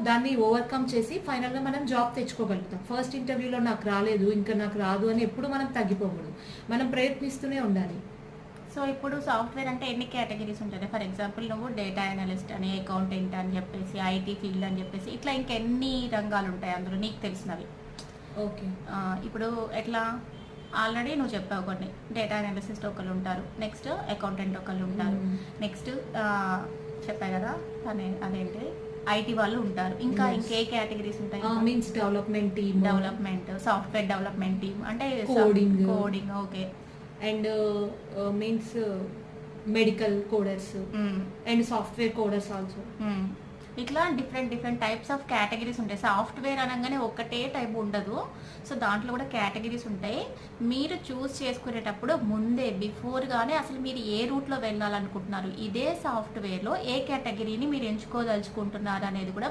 దాన్ని ఓవర్కమ్ చేసి ఫైనల్గా మనం జాబ్ తెచ్చుకోగలుగుతాం. ఫస్ట్ ఇంటర్వ్యూలో నాకు రాలేదు, ఇంకా నాకు రాదు అని ఎప్పుడు మనం తగ్గిపోకూడదు. మనం ప్రయత్నిస్తూనే ఉండాలి. సో ఇప్పుడు సాఫ్ట్వేర్ అంటే ఎన్ని కేటగిరీస్ ఉంటాయి? ఫర్ ఎగ్జాంపుల్ నువ్వు డేటా అనలిస్ట్ అని, అకౌంటెంట్ అని చెప్పేసి, ఐటీ ఫీల్డ్ అని చెప్పేసి, ఇట్లా ఇంకెన్ని రంగాలు ఉంటాయి అందులో నీకు తెలిసినవి? ఓకే. ఇప్పుడు ఎట్లా ఆల్రెడీ నువ్వు చెప్పావు కొన్ని, డేటా అనాలిసిస్ట్ ఒకళ్ళు ఉంటారు, నెక్స్ట్ అకౌంటెంట్ ఒకళ్ళు ఉంటారు, నెక్స్ట్ చెప్పా కదా అదేంటి ఐటీ వాళ్ళు ఉంటారు, ఇంకా ఇంకే కేటగిరీస్ ఉంటాయి? Means development team, development, software development team అంటే coding. Okay. And means medical coders and software coders also. ఇట్లా డిఫరెంట్ టైప్స్ ఆఫ్ కేటగిరీస్ ఉంటాయి. సాఫ్ట్వేర్ అనగానే ఒకటే టైప్ ఉండదు. సో దాంట్లో కూడా కేటగిరీస్ ఉంటాయి. మీరు చూస్ చేసుకునేటప్పుడు ముందే బిఫోర్గానే అసలు మీరు ఏ రూట్లో వెళ్ళాలనుకుంటున్నారు, ఇదే సాఫ్ట్వేర్లో ఏ కేటగిరీని మీరు ఎంచుకోదలుచుకుంటున్నారు అనేది కూడా